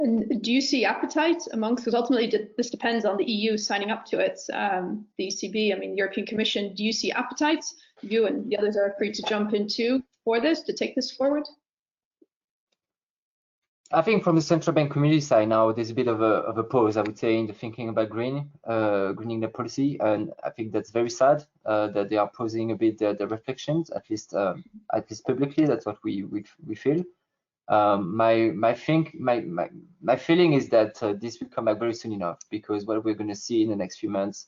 And do you see appetite amongst, because ultimately this depends on the EU signing up to it, the ECB, I mean, European Commission, do you see appetite? You and the others are free to jump into for this, to take this forward? I think from the central bank community side now, there's a bit of a pause, I would say, in the thinking about greening the policy, and I think that's very sad that they are pausing a bit the reflections, at least publicly. That's what we feel. My feeling is that this will come back very soon enough, because what we're going to see in the next few months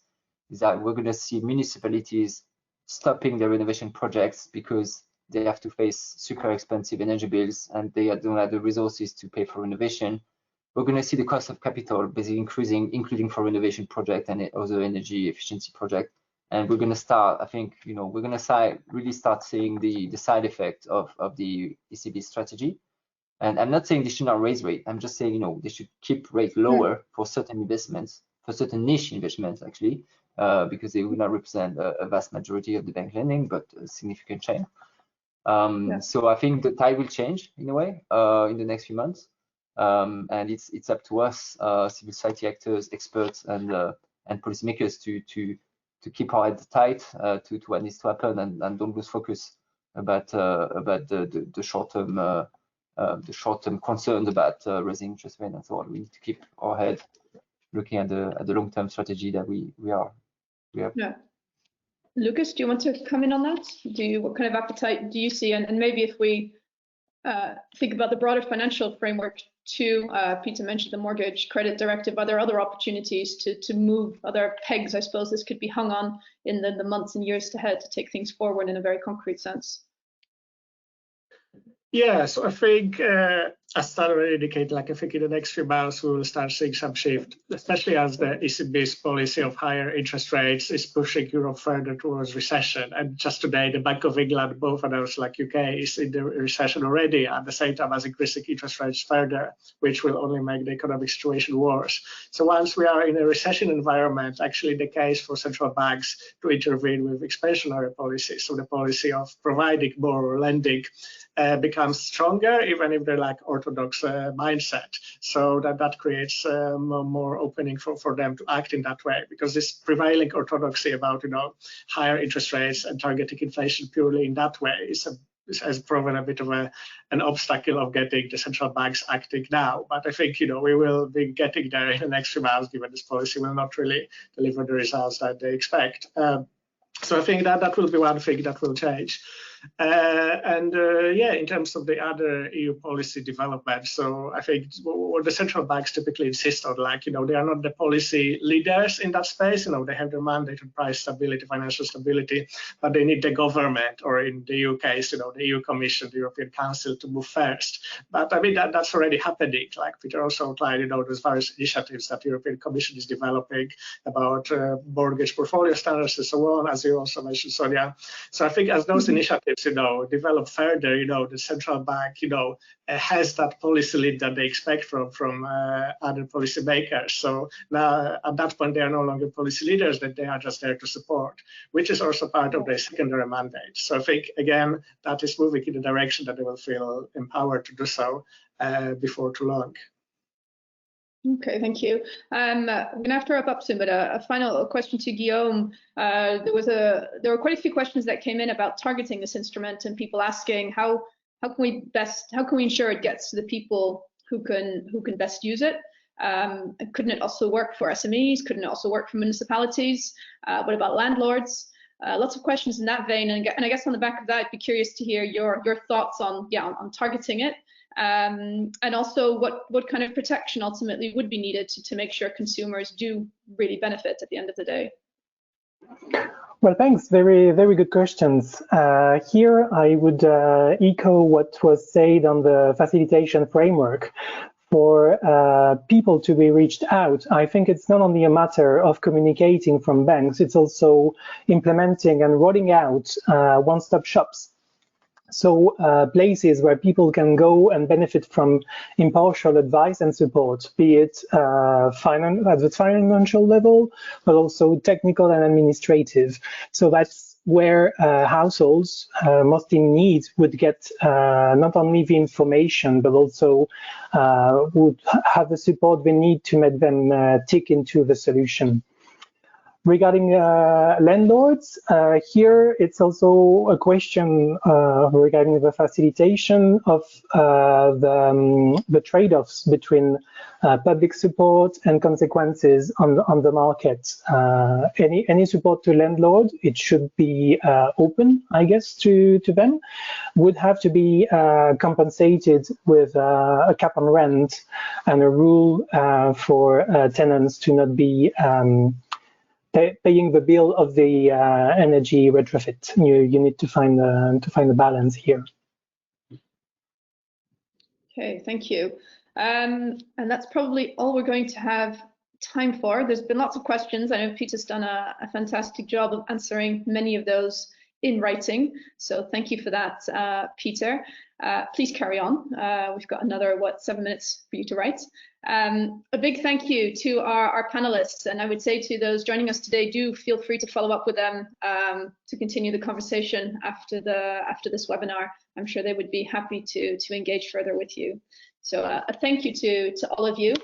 is that we're going to see municipalities stopping their renovation projects because they have to face super expensive energy bills and they don't have the resources to pay for renovation. We're going to see the cost of capital basically increasing, including for renovation project and other energy efficiency project. And we're going to start, I think, we're going to really start seeing the side effect of the ECB strategy. And I'm not saying they should not raise rate. I'm just saying, they should keep rate lower for certain investments, for certain niche investments, actually, because they will not represent a vast majority of the bank lending, but a significant share. So I think the tide will change in a way in the next few months, and it's up to us, civil society actors, experts, and policymakers to keep our heads tight to what needs to happen, and don't lose focus about the short-term concerns about raising interest rate and so on. We need to keep our head looking at the long-term strategy that we have. Yeah. Lukasz, do you want to come in on that? What kind of appetite do you see? And maybe if we think about the broader financial framework too, Peter mentioned the mortgage credit directive. Are there other opportunities to move other pegs, I suppose this could be hung on in the months and years ahead to take things forward in a very concrete sense? Yeah, so I think, as Stan already indicated, I think in the next few months we will start seeing some shift, especially as the ECB's policy of higher interest rates is pushing Europe further towards recession. And just today, the Bank of England both announced UK is in the recession already, at the same time as increasing interest rates further, which will only make the economic situation worse. So once we are in a recession environment, actually the case for central banks to intervene with expansionary policies, so the policy of providing more lending, becomes stronger, even if they're orthodox mindset. So that creates more opening for them to act in that way, because this prevailing orthodoxy about higher interest rates and targeting inflation purely in that way has proven a bit of an obstacle of getting the central banks acting now. But I think we will be getting there in the next few months, given this policy will not really deliver the results that they expect. So I think that will be one thing that will change. In terms of the other EU policy development, so I think what the central banks typically insist on, they are not the policy leaders in that space. They have their mandate on price stability, financial stability, but they need the government, or in the EU case, the EU Commission, the European Council, to move first. But I mean, that's already happening. Like Peter also outlined, there's various initiatives that the European Commission is developing about mortgage portfolio standards and so on, as you also mentioned, Sonia. So I think as those initiatives develop further, the central bank, has that policy lead that they expect from other policymakers. So now at that point, they are no longer policy leaders, that they are just there to support, which is also part of their secondary mandate. So I think, again, that is moving in the direction that they will feel empowered to do so before too long. Okay, thank you. We're gonna have to wrap up soon, but a final question to Guillaume. There were quite a few questions that came in about targeting this instrument, and people asking how can we ensure it gets to the people who can best use it? Couldn't it also work for SMEs? Couldn't it also work for municipalities? What about landlords? Lots of questions in that vein, and I guess on the back of that, I'd be curious to hear your thoughts on targeting it. And also what kind of protection ultimately would be needed to make sure consumers do really benefit at the end of the day? Well, thanks. Very, very good questions. Here I would echo what was said on the facilitation framework. For people to be reached out, I think it's not only a matter of communicating from banks, it's also implementing and rolling out one-stop shops. So places where people can go and benefit from impartial advice and support, be it at the financial level, but also technical and administrative. So that's where households most in need would get not only the information, but also would have the support they need to make them tick into the solution. Regarding landlords, here it's also a question regarding the facilitation of the trade-offs between public support and consequences on the market. Any support to landlord, it should be open, I guess, to them, would have to be compensated with a cap on rent and a rule for tenants to not be paying the bill of the energy retrofit. You need to find the balance here. Okay, thank you. And that's probably all we're going to have time for. There's been lots of questions. I know Peter's done a fantastic job of answering many of those in writing. So thank you for that, Peter. Please carry on. We've got another, 7 minutes for you to write. A big thank you to our panelists, and I would say to those joining us today, do feel free to follow up with them to continue the conversation after this webinar. I'm sure they would be happy to engage further with you. So a thank you to all of you.